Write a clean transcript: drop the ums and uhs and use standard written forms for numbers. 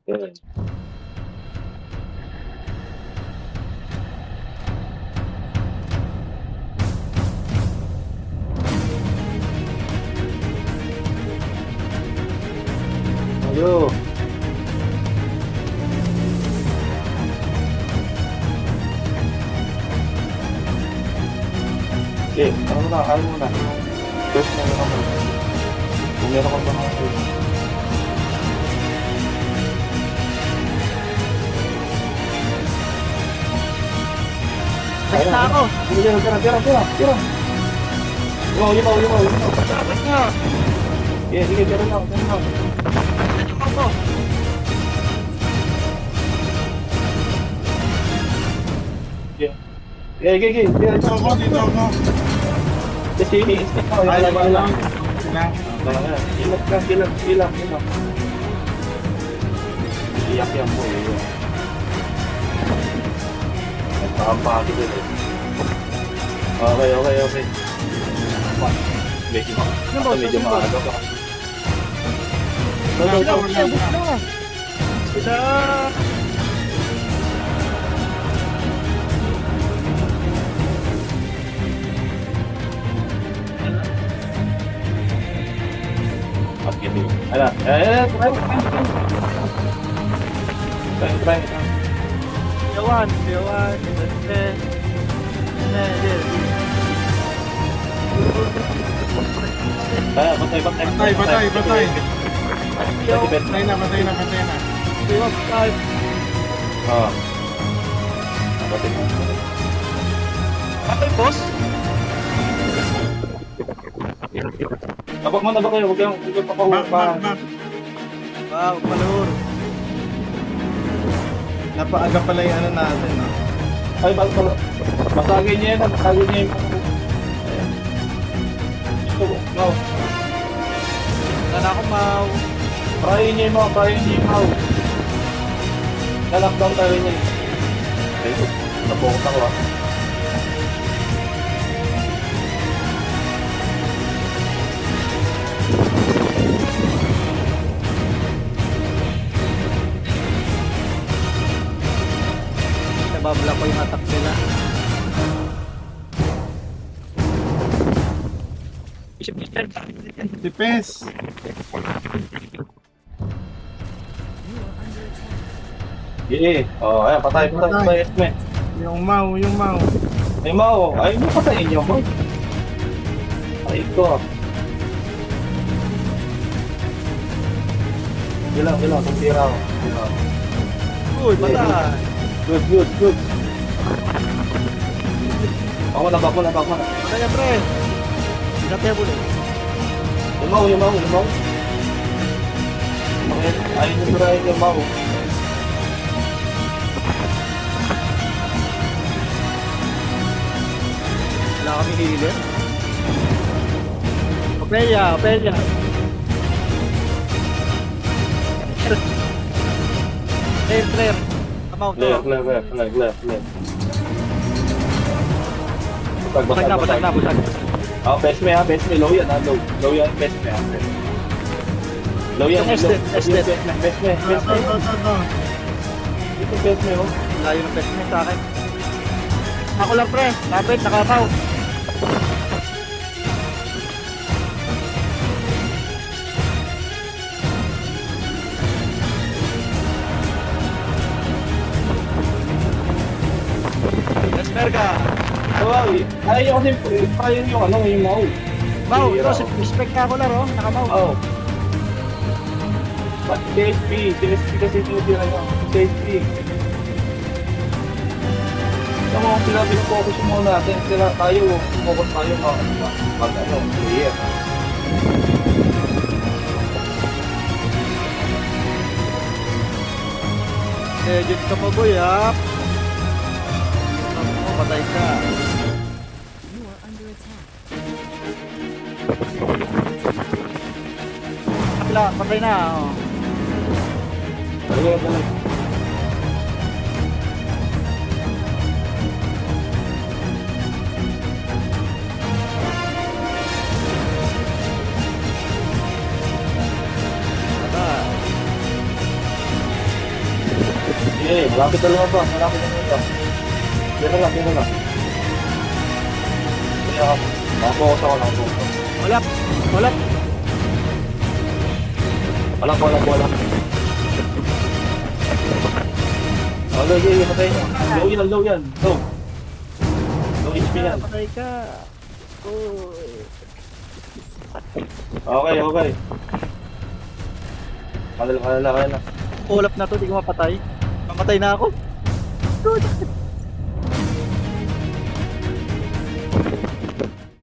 Yun. Ayo. Okay, ano muna, ano muna. First na lang ako. Kung meron ka mga Balik na ako. Tira, tira, tira, tira, tira. Yumaw. Balik nga. Sige, tira lang, tira lang. Balik ako. Sige, tira, Dito ako, dito ako. Kasi ini-stick ko. Ay, Alam lang. Ilang. Iyak yan po eh. Nagpapahagi din eh. Okay. Medyo maaga pa. Sila. At gini. Ala, try. Yawan. Batay. Batay. Batay. Patay na. Ah. Batay. Patay, boss. Abak mo na ba kayo? Huwag kang Back. Wow, palur. Napaaga pala yung ano natin, no? Ay, basagin niya yan. Basagin niya yung ito, no. Sana ako, Mau. Prayin niya yung mau. Nalockdown tayo niya. Ayun, napukot ako ah. Nababla ko yung attack nila. Depes. Sige. Oh, ayan, patay. Esme. Yung mau. Ay, mau. Ay, hindi patayin niyo mo. Ay, ito. Bilang. Kung tira ako. Uy, patay. Good. Ako na, bako na. Patay yan, pre. Pinatay mo ulit. Yung mau. Ayun yung tirahin yung mau. Wala kami healer. Ophelia. Claire. Amaw to. Clear. Basag na. Ah, best me. Low yan, low. Low yan, best me. Low yan, Estet. best me. Ito best me, oh. Layo ng placement sa akin. Ako lang, pre. Lapit, nakapaw. Esmerga. Wow, ayaw kasi yung mau. Mau, ito, spectacular, oh. Nakamaw. Oh. But CSP kasi tinutira nyo. CSP. Ito mo, sila pinafocus mo natin. Sila tayo, focus tayo clear. Legend ka pa, boy, ha? Ako, patay ka. You are under attack. Wala, patay na, oh. Talaga. Patay. Okay, malapit na lumabas. Malapit na lumabas. Yan na lang, yan na lang. Kaya ako. Nakapokus ako, nakapokus. Wala. Wala. Wala. Okay, patay niyo. Low yan. Low. Low HP yan. Patay ka. Uy. Okay. Kaya na. Ulap na to, di ko mapatay. Mamatay na ako. Dude.